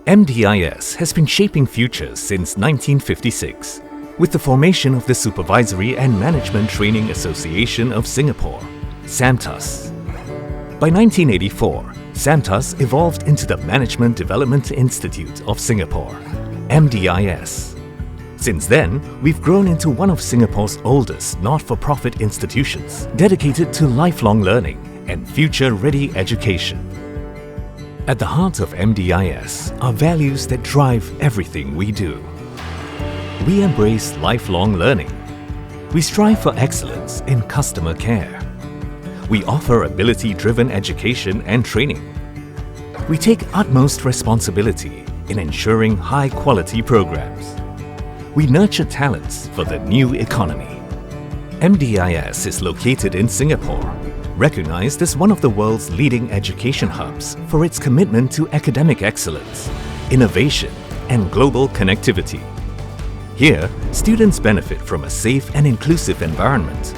MDIS has been shaping futures since 1956 with the formation of the Supervisory and Management Training Association of Singapore, SAMTAS. By 1984, SAMTAS evolved into the Management Development Institute of Singapore, MDIS. Since then, we've grown into one of Singapore's oldest not-for-profit institutions dedicated to lifelong learning and future-ready education. At the heart of MDIS are values that drive everything we do. We embrace lifelong learning. We strive for excellence in customer care. We offer ability-driven education and training. We take utmost responsibility in ensuring high-quality programs. We nurture talents for the new economy. MDIS is located in Singapore, recognized as one of the world's leading education hubs for its commitment to academic excellence, innovation, and global connectivity. Here, students benefit from a safe and inclusive environment,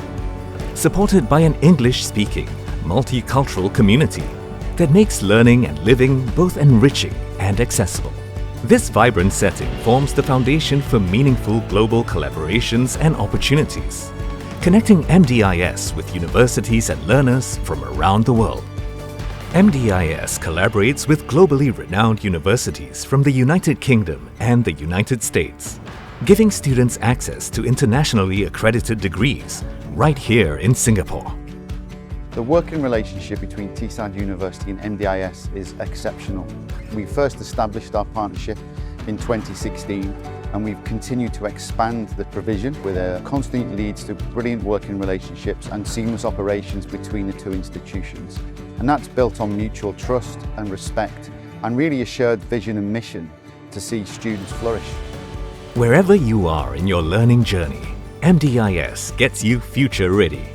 supported by an English-speaking, multicultural community that makes learning and living both enriching and accessible. This vibrant setting forms the foundation for meaningful global collaborations and opportunities, connecting MDIS with universities and learners from around the world. MDIS collaborates with globally renowned universities from the United Kingdom and the United States, giving students access to internationally accredited degrees right here in Singapore. The working relationship between Teesside University and MDIS is exceptional. We first established our partnership in 2016 and we've continued to expand the provision with a constant leads to brilliant working relationships and seamless operations between the two institutions. And that's built on mutual trust and respect and really a shared vision and mission to see students flourish. Wherever you are in your learning journey, MDIS gets you future ready.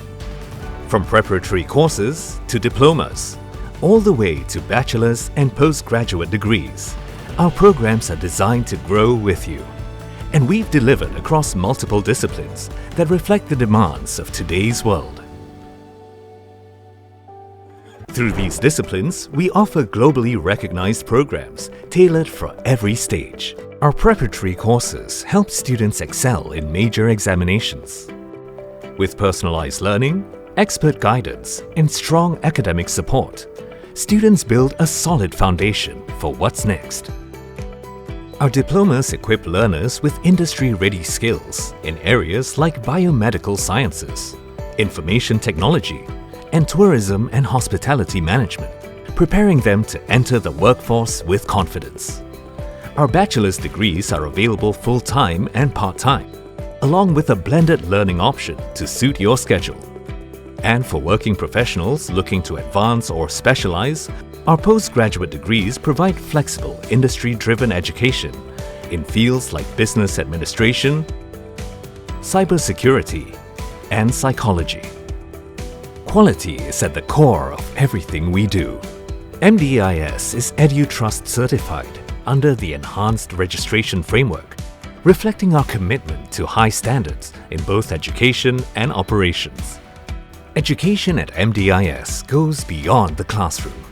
From preparatory courses to diplomas, all the way to bachelor's and postgraduate degrees, our programs are designed to grow with you. And we've delivered across multiple disciplines that reflect the demands of today's world. Through these disciplines, we offer globally recognized programs tailored for every stage. Our preparatory courses help students excel in major examinations. With personalized learning, expert guidance, and strong academic support, students build a solid foundation for what's next. Our diplomas equip learners with industry-ready skills in areas like biomedical sciences, information technology, and tourism and hospitality management, preparing them to enter the workforce with confidence. Our bachelor's degrees are available full-time and part-time, along with a blended learning option to suit your schedule. And for working professionals looking to advance or specialize, our postgraduate degrees provide flexible, industry-driven education in fields like business administration, cybersecurity, and psychology. Quality is at the core of everything we do. MDIS is EduTrust certified under the Enhanced Registration Framework, reflecting our commitment to high standards in both education and operations. Education at MDIS goes beyond the classroom.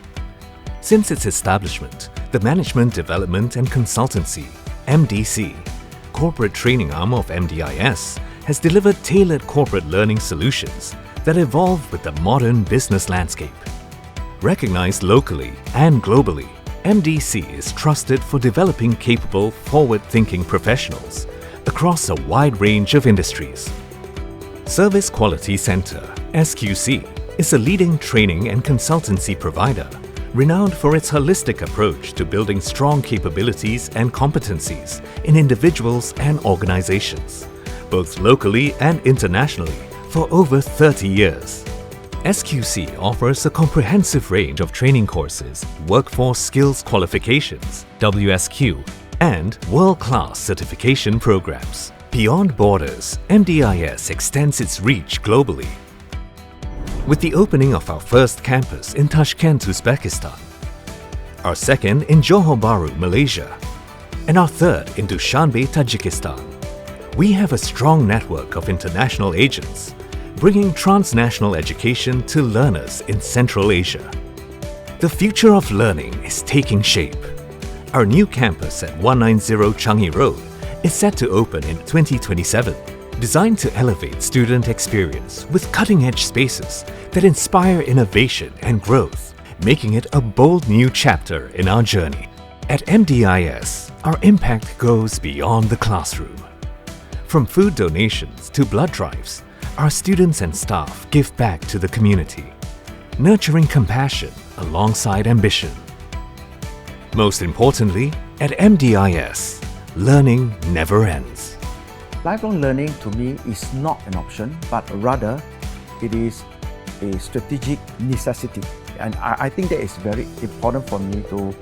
Since its establishment, the Management Development and Consultancy, MDC, corporate training arm of MDIS, has delivered tailored corporate learning solutions that evolve with the modern business landscape. Recognized locally and globally, MDC is trusted for developing capable, forward-thinking professionals across a wide range of industries. Service Quality Center, SQC, is a leading training and consultancy provider renowned for its holistic approach to building strong capabilities and competencies in individuals and organizations, both locally and internationally, for over 30 years. SQC offers a comprehensive range of training courses, workforce skills qualifications, WSQ, and world-class certification programs. Beyond borders, MDIS extends its reach globally. With the opening of our first campus in Tashkent, Uzbekistan, our second in Johor Bahru, Malaysia, and our third in Dushanbe, Tajikistan, we have a strong network of international agents, bringing transnational education to learners in Central Asia. The future of learning is taking shape, Our new campus at 190 Changi Road is set to open in 2027, designed to elevate student experience with cutting-edge spaces that inspire innovation and growth, making it a bold new chapter in our journey. At MDIS, our impact goes beyond the classroom. From food donations to blood drives, our students and staff give back to the community, nurturing compassion alongside ambition. Most importantly, at MDIS, learning never ends. Lifelong learning to me is not an option, but rather it is a strategic necessity. And I think that is very important for me to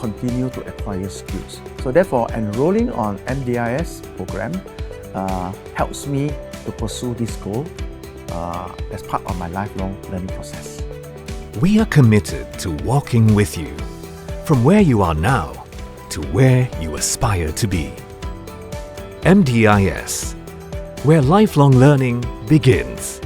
continue to acquire skills. So therefore, enrolling on MDIS program helps me to pursue this goal as part of my lifelong learning process. We are committed to walking with you from where you are now to where you aspire to be. MDIS, where lifelong learning begins.